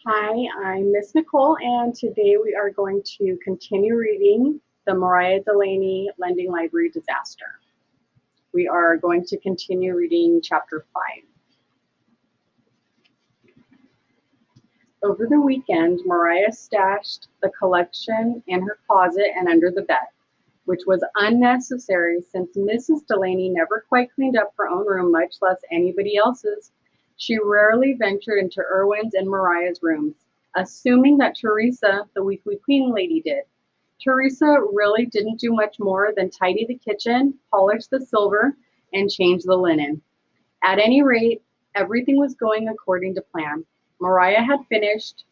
Hi, I'm Miss Nicole, and today we are going to continue reading the Mariah Delany Lending Library Disaster. We are going to continue reading chapter 5. Over the weekend, Mariah stashed the collection in her closet and under the bed, which was unnecessary since Mrs. Delany never quite cleaned up her own room, much less anybody else's. She rarely ventured into Irwin's and Mariah's rooms, assuming that Teresa, the weekly cleaning lady, did. Teresa really didn't do much more than tidy the kitchen, polish the silver, and change the linen. At any rate, everything was going according to plan. Mariah had finished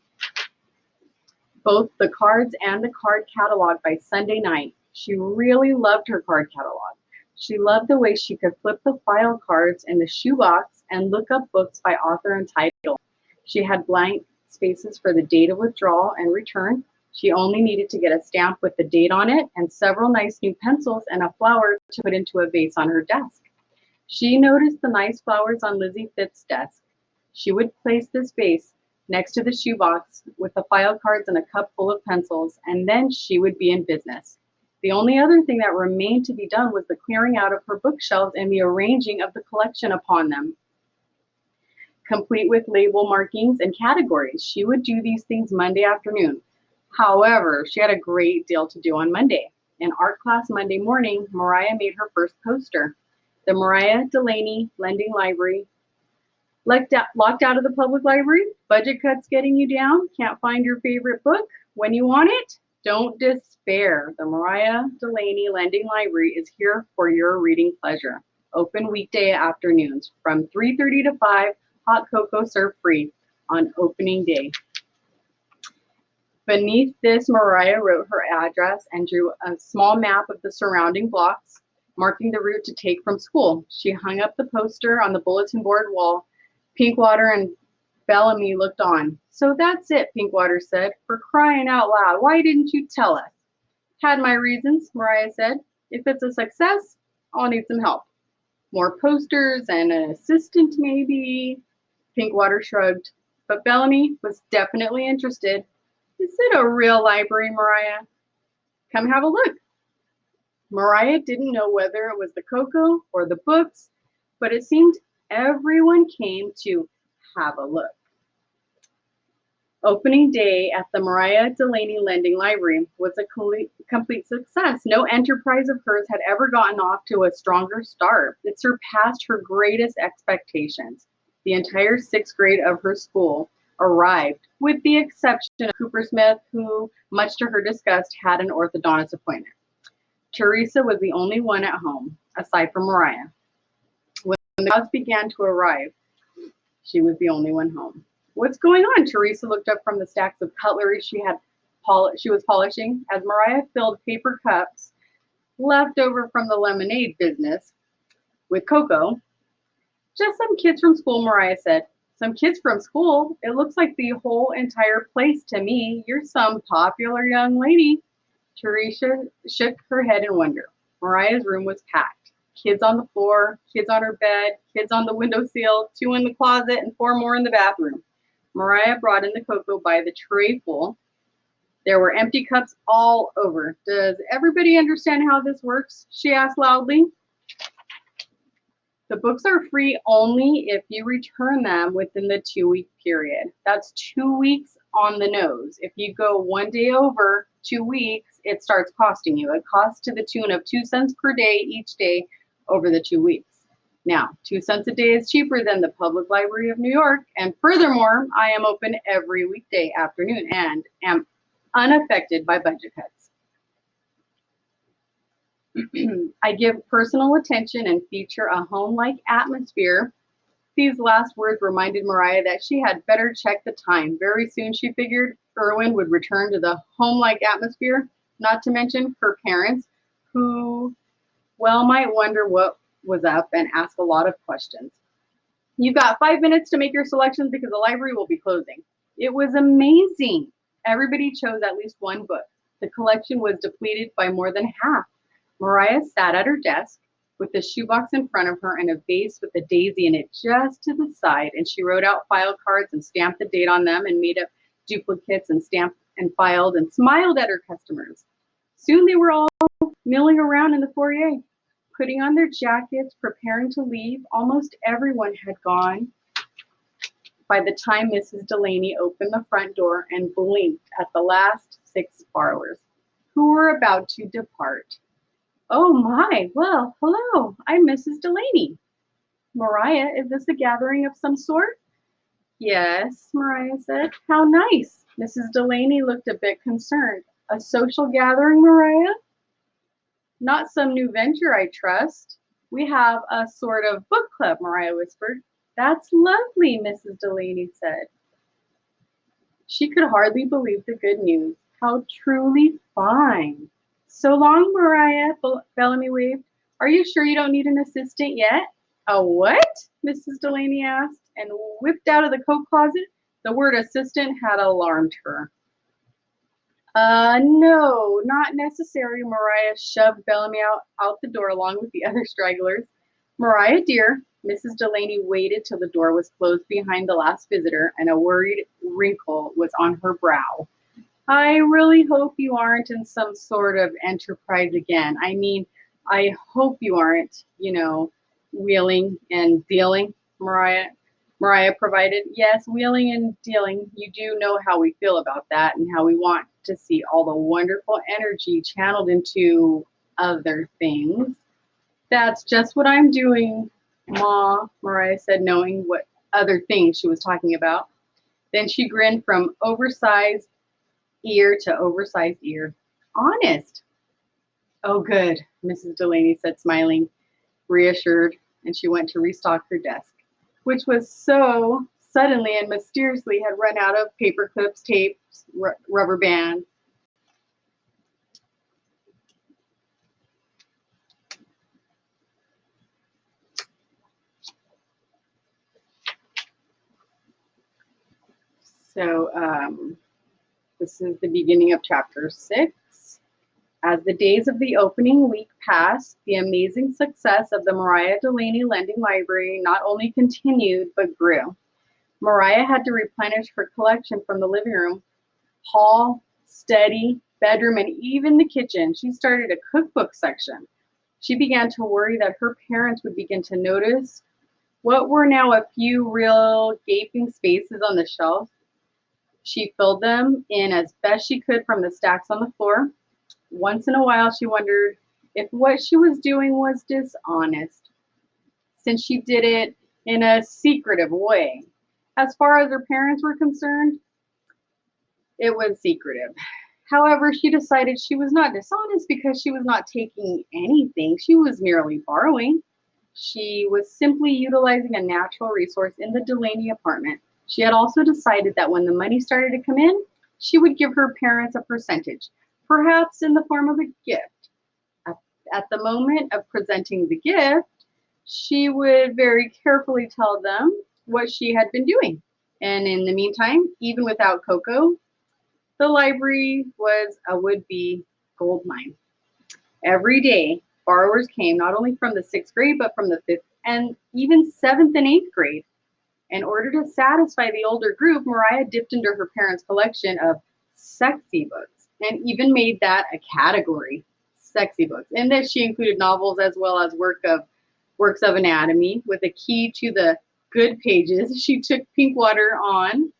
both the cards and the card catalog by Sunday night. She really loved her card catalog. She loved the way she could flip the file cards in the shoebox and look up books by author and title. She had blank spaces for the date of withdrawal and return. She only needed to get a stamp with the date on it and several nice new pencils and a flower to put into a vase on her desk. She noticed the nice flowers on Lizzie Fitz's desk. She would place this vase next to the shoebox with the file cards and a cup full of pencils, and then she would be in business. The only other thing that remained to be done was the clearing out of her bookshelves and the arranging of the collection upon them, complete with label markings and categories. She would do these things Monday afternoon. However, she had a great deal to do on Monday. In art class Monday morning, Mariah made her first poster. The Mariah Delany Lending Library. Locked out of the public library? Budget cuts getting you down? Can't find your favorite book when you want it? Don't despair. The Mariah Delany Lending Library is here for your reading pleasure. Open weekday afternoons from 3:30 to 5, hot cocoa served free on opening day. Beneath this, Mariah wrote her address and drew a small map of the surrounding blocks, marking the route to take from school. She hung up the poster on the bulletin board wall. Pinkwater and Bellamy looked on. So that's it, Pinkwater said. For crying out loud, why didn't you tell us? Had my reasons, Mariah said. If it's a success, I'll need some help. More posters and an assistant, maybe. Pinkwater shrugged, but Bellamy was definitely interested. Is it a real library, Mariah? Come have a look. Mariah didn't know whether it was the cocoa or the books, but it seemed everyone came to have a look. Opening day at the Mariah Delany Lending Library was a complete success. No enterprise of hers had ever gotten off to a stronger start. It surpassed her greatest expectations. The entire sixth grade of her school arrived, with the exception of Cooper Smith, who, much to her disgust, had an orthodontist appointment. Teresa was the only one at home, aside from Mariah. When the crowds began to arrive, she was the only one home. What's going on? Teresa looked up from the stacks of cutlery she was polishing as Mariah filled paper cups left over from the lemonade business with cocoa. Just some kids from school, Mariah said. Some kids from school? It looks like the whole entire place to me. You're some popular young lady. Teresa shook her head in wonder. Mariah's room was packed. Kids on the floor, kids on her bed, kids on the windowsill, 2 in the closet, and 4 more in the bathroom. Mariah brought in the cocoa by the trayful. There were empty cups all over. Does everybody understand how this works? She asked loudly. The books are free only if you return them within the 2-week period. That's 2 weeks on the nose. If you go 1 day over 2 weeks, it starts costing you. It costs to the tune of 2 cents per day each day over the 2 weeks. Now, 2 cents a day is cheaper than the Public Library of New York, and furthermore, I am open every weekday afternoon and am unaffected by budget cuts. I give personal attention and feature a home-like atmosphere. These last words reminded Mariah that she had better check the time. Very soon, she figured, Irwin would return to the home-like atmosphere, not to mention her parents, who, well, might wonder what was up and ask a lot of questions. You've got 5 minutes to make your selections because the library will be closing. It was amazing. Everybody chose at least one book. The collection was depleted by more than half. Mariah sat at her desk with the shoebox in front of her and a vase with a daisy in it just to the side, and she wrote out file cards and stamped the date on them and made up duplicates and stamped and filed and smiled at her customers. Soon they were all milling around in the foyer, putting on their jackets, preparing to leave. Almost everyone had gone by the time Mrs. Delany opened the front door and blinked at the last 6 borrowers, who were about to depart. "Oh my, well, hello, I'm Mrs. Delany. Mariah, is this a gathering of some sort?" "Yes," Mariah said. "How nice." Mrs. Delany looked a bit concerned. "A social gathering, Mariah? Not some new venture, I trust." "We have a sort of book club," Mariah whispered. "That's lovely," Mrs. Delany said. She could hardly believe the good news. How truly fine. "So long, Mariah," Bellamy waved. "Are you sure you don't need an assistant yet?" "A what?" Mrs. Delany asked, and whipped out of the coat closet. The word assistant had alarmed her. No, not necessary." Mariah shoved Bellamy out the door along with the other stragglers. "Mariah, dear," Mrs. Delany waited till the door was closed behind the last visitor, and a worried wrinkle was on her brow. "I really hope you aren't in some sort of enterprise again. I mean, I hope you aren't, wheeling and dealing." Mariah provided. "Yes, wheeling and dealing. You do know how we feel about that and how we want to see all the wonderful energy channeled into other things." "That's just what I'm doing, Ma," Mariah said, knowing what other things she was talking about. Then she grinned from oversized ear to oversized ear. "Honest." "Oh, good," Mrs. Delany said, smiling, reassured, and she went to restock her desk, which was so suddenly and mysteriously had run out of paper clips, tapes, rubber band. So this is the beginning of chapter 6. As the days of the opening week passed, the amazing success of the Mariah Delany Lending Library not only continued, but grew. Mariah had to replenish her collection from the living room, hall, study, bedroom, and even the kitchen. She started a cookbook section. She began to worry that her parents would begin to notice what were now a few real gaping spaces on the shelf. She filled them in as best she could from the stacks on the floor. Once in a while, she wondered if what she was doing was dishonest, since she did it in a secretive way. As far as her parents were concerned, it was secretive. However, she decided she was not dishonest because she was not taking anything. She was merely borrowing. She was simply utilizing a natural resource in the Delany apartment. She had also decided that when the money started to come in, she would give her parents a percentage, perhaps in the form of a gift. At the moment of presenting the gift, she would very carefully tell them what she had been doing. And in the meantime, even without Coco, the library was a would-be gold mine. Every day, borrowers came not only from the 6th grade, but from the 5th and even 7th and 8th grade. In order to satisfy the older group, Mariah dipped into her parents' collection of sexy books and even made that a category, sexy books. In this, she included novels as well as works of anatomy. With a key to the good pages, she took Pinkwater on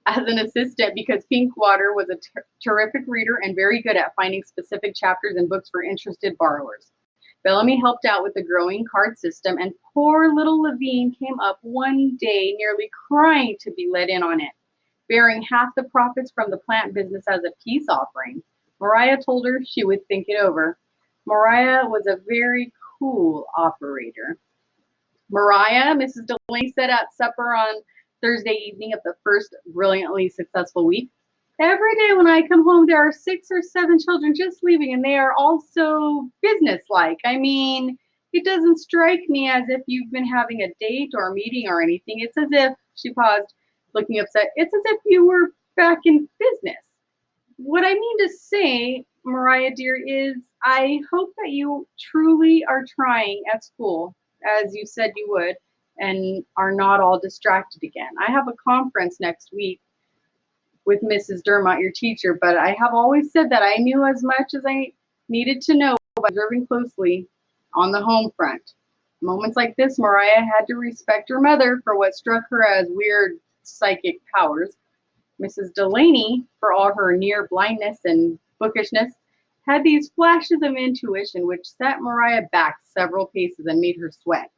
as an assistant because Pinkwater was a terrific reader and very good at finding specific chapters in books for interested borrowers. Bellamy helped out with the growing card system, and poor little Levine came up one day nearly crying to be let in on it, bearing half the profits from the plant business as a peace offering. Mariah told her she would think it over. Mariah was a very cool operator. "Mariah," Mrs. Delany said at supper on Thursday evening of the first brilliantly successful week, "every day when I come home, there are 6 or 7 children just leaving, and they are all so businesslike. I mean, it doesn't strike me as if you've been having a date or a meeting or anything. It's as if," she paused, looking upset, "it's as if you were back in business. What I mean to say, Mariah dear, is I hope that you truly are trying at school, as you said you would, and are not all distracted again. I have a conference next week with Mrs. Dermott, your teacher, but I have always said that I knew as much as I needed to know by observing closely on the home front. Moments like this, Mariah had to respect her mother for what struck her as weird psychic powers. Mrs. Delany, for all her near blindness and bookishness, had these flashes of intuition which set Mariah back several paces and made her sweat.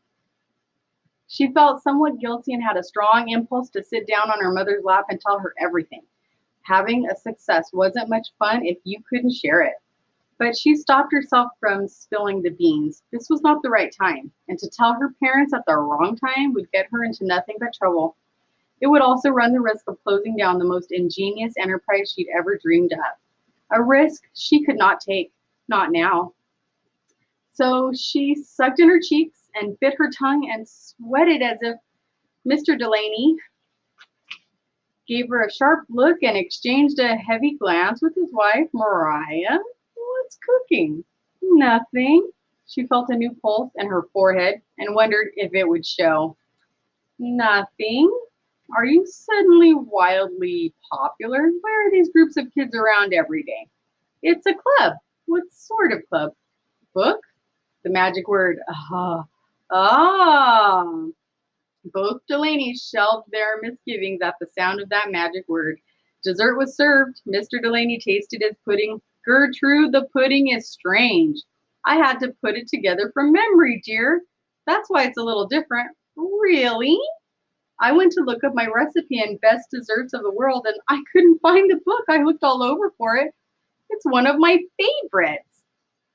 She felt somewhat guilty and had a strong impulse to sit down on her mother's lap and tell her everything. Having a success wasn't much fun if you couldn't share it. But she stopped herself from spilling the beans. This was not the right time, and to tell her parents at the wrong time would get her into nothing but trouble. It would also run the risk of closing down the most ingenious enterprise she'd ever dreamed of. A risk she could not take, not now. So she sucked in her cheeks and bit her tongue and sweated as if Mr. Delany gave her a sharp look and exchanged a heavy glance with his wife. Mariah, what's cooking? Nothing. She felt a new pulse in her forehead and wondered if it would show. Nothing. Are you suddenly wildly popular? Why are these groups of kids around every day? It's a club. What sort of club? Book? The magic word. Ah. Both Delaney's shelved their misgivings at the sound of that magic word. Dessert was served. Mr. Delany tasted his pudding. Gertrude, the pudding is strange. I had to put it together from memory, dear. That's why it's a little different. Really? I went to look up my recipe and best desserts of the world, and I couldn't find the book. I looked all over for it. It's one of my favorites.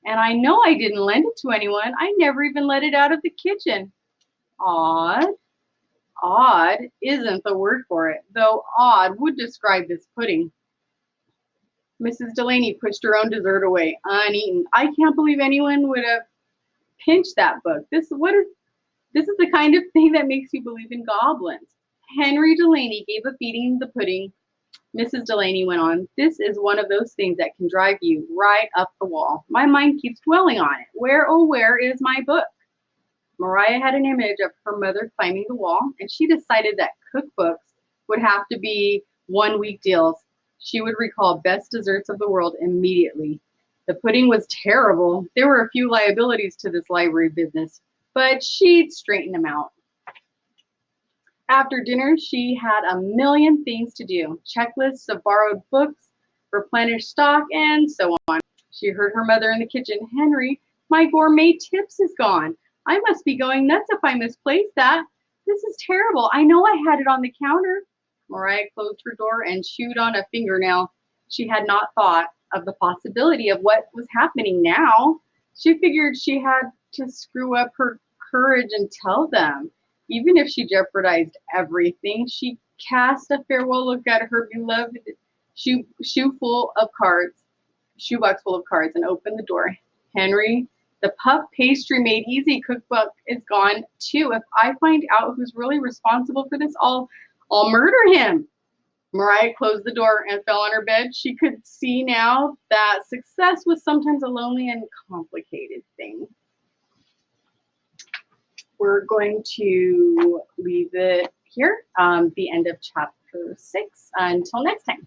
And I know I didn't lend it to anyone. I never even let it out of the kitchen. Odd. Odd isn't the word for it, though odd would describe this pudding. Mrs. Delany pushed her own dessert away, uneaten. I can't believe anyone would have pinched that book. This is the kind of thing that makes you believe in goblins. Henry Delany gave a feeding the pudding. Mrs. Delany went on, this is one of those things that can drive you right up the wall. My mind keeps dwelling on it. Where, oh, where is my book? Mariah had an image of her mother climbing the wall, and she decided that cookbooks would have to be 1-week deals. She would recall best desserts of the world immediately. The pudding was terrible. There were a few liabilities to this library business, but she'd straighten them out. After dinner, she had a million things to do. Checklists of borrowed books, replenish stock, and so on. She heard her mother in the kitchen. Henry, my gourmet tips is gone. I must be going nuts if I misplace that. This is terrible. I know I had it on the counter. Mariah closed her door and chewed on a fingernail. She had not thought of the possibility of what was happening now. She figured she had to screw up her courage and tell them. Even if she jeopardized everything, she cast a farewell look at her beloved shoebox full of cards, and opened the door. Henry, the puff pastry made easy cookbook is gone too. If I find out who's really responsible for this, I'll murder him. Mariah closed the door and fell on her bed. She could see now that success was sometimes a lonely and complicated thing. We're going to leave it here, the end of chapter 6. Until next time.